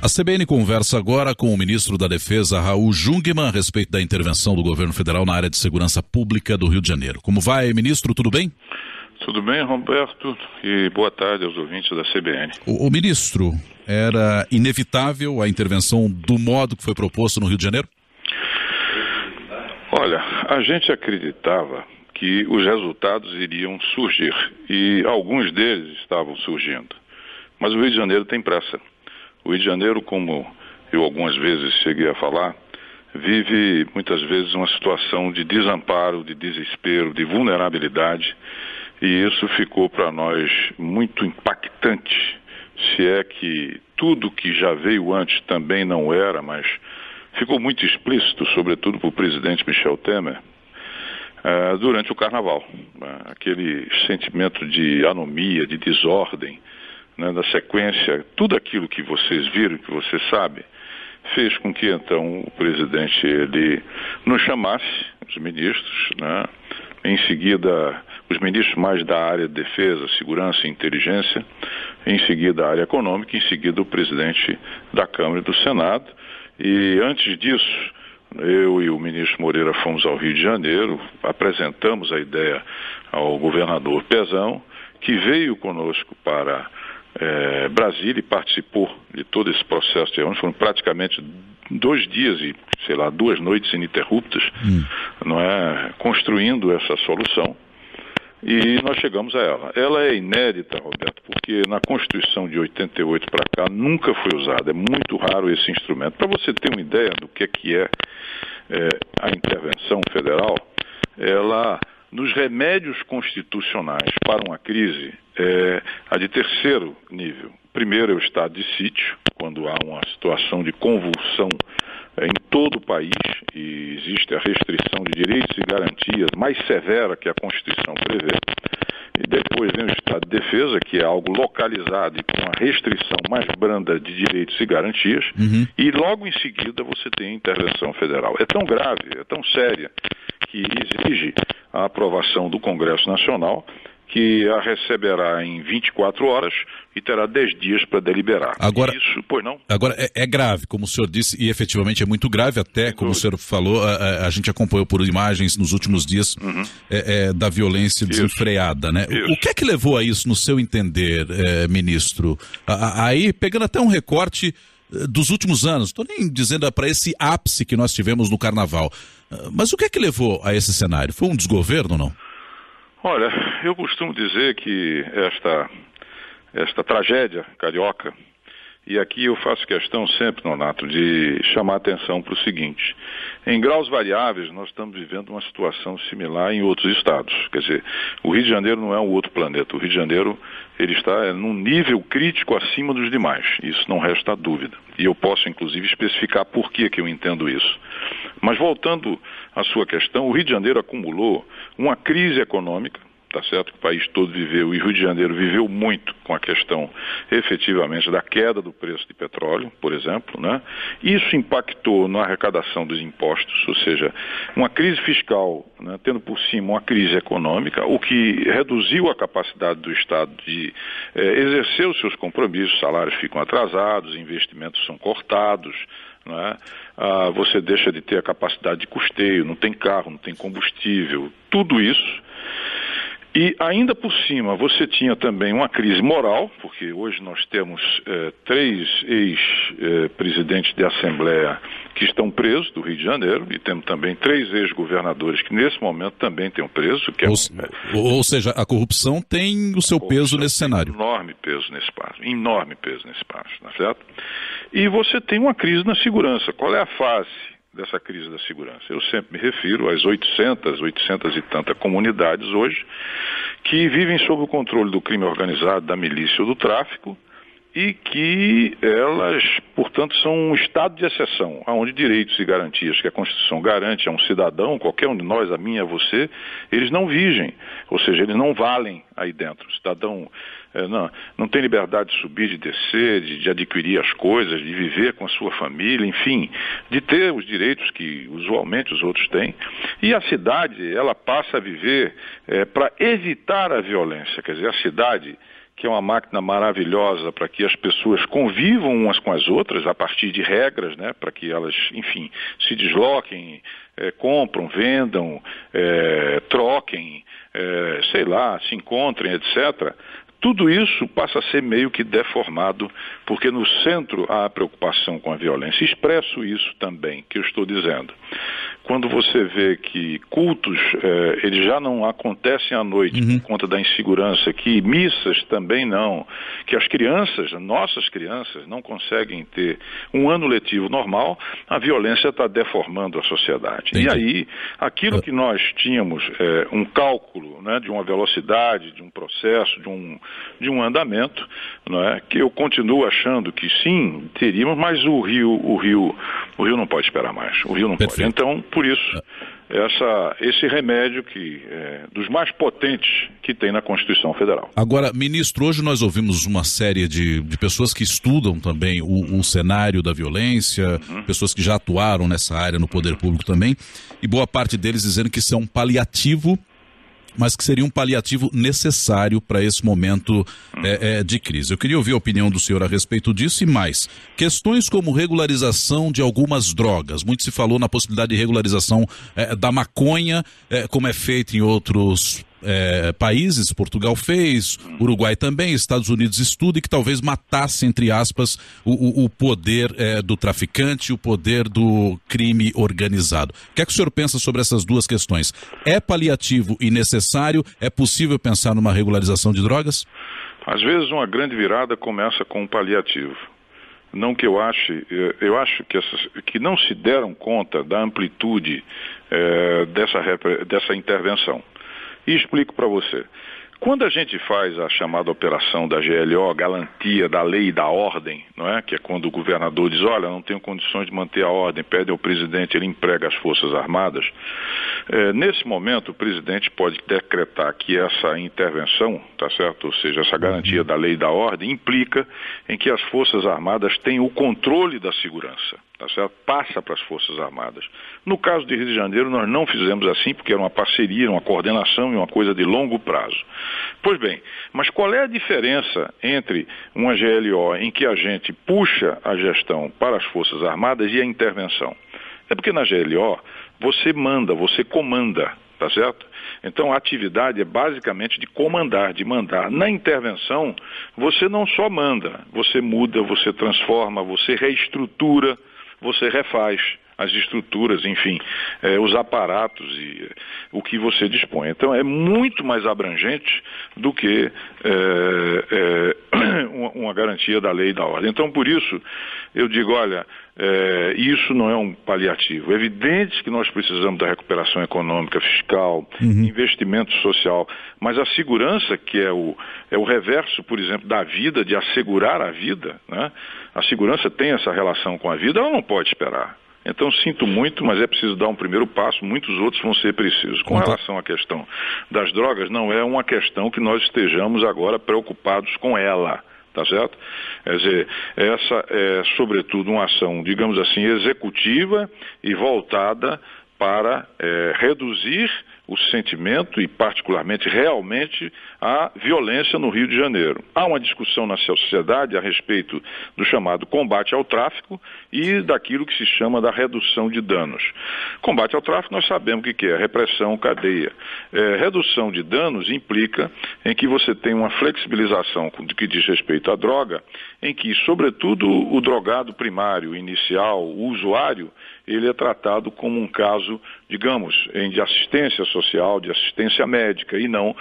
A CBN conversa agora com o ministro da Defesa, Raul Jungmann, a respeito da intervenção do governo federal na área de segurança pública do Rio de Janeiro. Como vai, ministro? Tudo bem? Tudo bem, Roberto, e boa tarde aos ouvintes da CBN. O ministro, era inevitável a intervenção do modo que foi proposto no Rio de Janeiro? Olha, a gente acreditava que os resultados iriam surgir, e alguns deles estavam surgindo. Mas o Rio de Janeiro tem pressa. O Rio de Janeiro, como eu algumas vezes cheguei a falar, vive muitas vezes uma situação de desamparo, de desespero, de vulnerabilidade, e isso ficou para nós muito impactante, se é que tudo que já veio antes também não era, mas ficou muito explícito, sobretudo para o presidente Michel Temer, durante o Carnaval. Aquele sentimento de anomia, de desordem, da sequência, tudo aquilo que vocês viram, que você sabe, fez com que então o presidente ele nos chamasse, os ministros, em seguida os ministros mais da área de defesa, segurança e inteligência, em seguida a área econômica, em seguida o presidente da Câmara e do Senado. E antes disso, eu e o ministro Moreira fomos ao Rio de Janeiro, apresentamos a ideia ao governador Pezão, que veio conosco para Brasília e participou de todo esse processo de reunião. Foram praticamente 2 dias e, 2 noites ininterruptas, construindo essa solução. E nós chegamos a ela. Ela é inédita, Roberto, porque na Constituição de 88 para cá nunca foi usada. É muito raro esse instrumento. Para você ter uma ideia do que é a intervenção federal, ela, nos remédios constitucionais para uma crise, a de terceiro nível. Primeiro é o estado de sítio, quando há uma situação de convulsão em todo o país e existe a restrição de direitos e garantias mais severa que a Constituição prevê. E depois vem o estado de defesa, que é algo localizado e com uma restrição mais branda de direitos e garantias. E logo em seguida você tem a intervenção federal. É tão grave, é tão séria, que exige a aprovação do Congresso Nacional, que a receberá em 24 horas e terá 10 dias para deliberar. Agora, isso, pois não? Agora, é grave, como o senhor disse, e efetivamente é muito grave, até, como o senhor falou, a gente acompanhou por imagens nos últimos dias da violência desenfreada, né? O que é que levou a isso, no seu entender, ministro? Aí, pegando até um recorte dos últimos anos, estou nem dizendo para esse ápice que nós tivemos no Carnaval, mas o que é que levou a esse cenário? Foi um desgoverno ou não? Olha, eu costumo dizer que esta tragédia carioca, e aqui eu faço questão sempre, Nonato, de chamar a atenção para o seguinte: em graus variáveis nós estamos vivendo uma situação similar em outros estados. Quer dizer, o Rio de Janeiro não é um outro planeta. O Rio de Janeiro ele está num nível crítico acima dos demais. Isso não resta dúvida. E eu posso, inclusive, especificar por que eu entendo isso. Mas voltando à sua questão, o Rio de Janeiro acumulou uma crise econômica, tá certo que o país todo viveu, e o Rio de Janeiro viveu muito com a questão, efetivamente, da queda do preço de petróleo, por exemplo, Isso impactou na arrecadação dos impostos, ou seja, uma crise fiscal, tendo por cima uma crise econômica, o que reduziu a capacidade do Estado de exercer os seus compromissos, salários ficam atrasados, investimentos são cortados, você deixa de ter a capacidade de custeio, não tem carro, não tem combustível, tudo isso. E ainda por cima você tinha também uma crise moral, porque hoje nós temos 3 ex-presidentes de Assembleia que estão presos do Rio de Janeiro, e temos também 3 ex-governadores que nesse momento também estão presos. Ou seja, a corrupção tem o seu peso nesse cenário. Enorme peso nesse espaço, tá certo? E você tem uma crise na segurança. Qual é a fase dessa crise da segurança? Eu sempre me refiro às 800 e tantas comunidades hoje que vivem sob o controle do crime organizado, da milícia ou do tráfico, e que elas, portanto, são um estado de exceção, onde direitos e garantias que a Constituição garante a um cidadão, qualquer um de nós, a mim, a você, eles não vigem, ou seja, eles não valem aí dentro. O cidadão não tem liberdade de subir, de descer, de adquirir as coisas, de viver com a sua família, enfim, de ter os direitos que usualmente os outros têm. E a cidade, ela passa a viver para evitar a violência, quer dizer, a cidade que é uma máquina maravilhosa para que as pessoas convivam umas com as outras a partir de regras, né, para que elas, enfim, se desloquem, compram, vendam, troquem, sei lá, se encontrem, etc., tudo isso passa a ser meio que deformado, porque no centro há a preocupação com a violência. Expresso isso também, que eu estou dizendo. Quando você vê que cultos, eles já não acontecem à noite por conta da insegurança, que missas também não, que as crianças, nossas crianças, não conseguem ter um ano letivo normal, a violência está deformando a sociedade. Entendi. E aí, aquilo que nós tínhamos, um cálculo, né, de uma velocidade, de um processo, de um andamento, não é, que eu continuo achando que sim, teríamos, mas o Rio não pode esperar mais. O Rio não pode. Então, por isso, esse remédio dos mais potentes que tem na Constituição Federal. Agora, ministro, hoje nós ouvimos uma série de pessoas que estudam também o cenário da violência, pessoas que já atuaram nessa área no poder público também, e boa parte deles dizendo que isso é um paliativo, mas que seria um paliativo necessário para esse momento de crise. Eu queria ouvir a opinião do senhor a respeito disso e mais. Questões como regularização de algumas drogas. Muito se falou na possibilidade de regularização da maconha, como é feito em outros países. Portugal fez, Uruguai também, Estados Unidos estuda, e que talvez matasse, entre aspas, o poder do traficante, o poder do crime organizado. O que é que o senhor pensa sobre essas duas questões? É paliativo e necessário? É possível pensar numa regularização de drogas? Às vezes uma grande virada começa com um paliativo. Não que eu acho que não se deram conta da amplitude dessa intervenção. E explico para você. Quando a gente faz a chamada operação da GLO, Garantia da Lei e da Ordem, não é? Que é quando o governador diz, olha, não tenho condições de manter a ordem, pede ao presidente, ele emprega as Forças Armadas. Nesse momento, o presidente pode decretar que essa intervenção, tá certo? Ou seja, essa garantia da lei e da ordem implica em que as Forças Armadas têm o controle da segurança. Tá certo? Passa para as Forças Armadas. No caso de Rio de Janeiro, nós não fizemos assim, porque era uma parceria, uma coordenação e uma coisa de longo prazo. Pois bem, mas qual é a diferença entre uma GLO em que a gente puxa a gestão para as Forças Armadas e a intervenção? É porque na GLO você manda, você comanda, tá certo? Então a atividade é basicamente de comandar, de mandar. Na intervenção, você não só manda, você muda, você transforma, você reestrutura, você refaz as estruturas, enfim, os aparatos e o que você dispõe. Então é muito mais abrangente do que uma garantia da lei e da ordem. Então por isso eu digo, olha, isso não é um paliativo. É evidente que nós precisamos da recuperação econômica, fiscal, investimento social, mas a segurança, que é o reverso, por exemplo, da vida, de assegurar a vida, né? A segurança tem essa relação com a vida, ela não pode esperar. Então sinto muito, mas é preciso dar um primeiro passo, muitos outros vão ser precisos. Com relação à questão das drogas, não é uma questão que nós estejamos agora preocupados com ela, tá certo? Quer dizer, essa é sobretudo uma ação, digamos assim, executiva e voltada para reduzir o sentimento e particularmente realmente a violência no Rio de Janeiro. Há uma discussão na sociedade a respeito do chamado combate ao tráfico e daquilo que se chama da redução de danos. Combate ao tráfico nós sabemos o que é, repressão, cadeia. Redução de danos implica em que você tem uma flexibilização do que diz respeito à droga, em que sobretudo o drogado primário, inicial, o usuário, ele é tratado como um caso, digamos, de assistência social, de assistência médica e não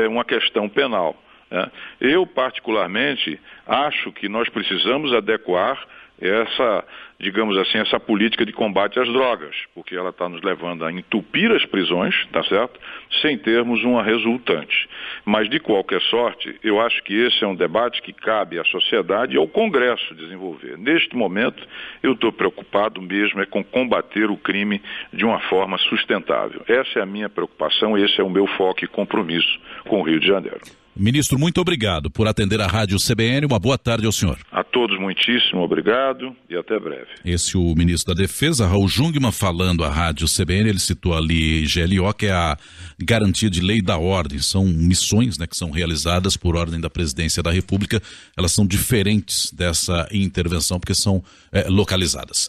uma questão penal, né? Eu, particularmente, acho que nós precisamos adequar essa, digamos assim, essa política de combate às drogas, porque ela está nos levando a entupir as prisões, tá certo? Sem termos uma resultante. Mas, de qualquer sorte, eu acho que esse é um debate que cabe à sociedade e ao Congresso desenvolver. Neste momento, eu estou preocupado mesmo com combater o crime de uma forma sustentável. Essa é a minha preocupação, esse é o meu foco e compromisso com o Rio de Janeiro. Ministro, muito obrigado por atender a Rádio CBN. Uma boa tarde ao senhor. A todos muitíssimo obrigado e até breve. Esse é o ministro da Defesa, Raul Jungmann, falando à Rádio CBN. Ele citou ali GLO, que é a garantia de lei da ordem. São missões, né, que são realizadas por ordem da Presidência da República. Elas são diferentes dessa intervenção porque são localizadas.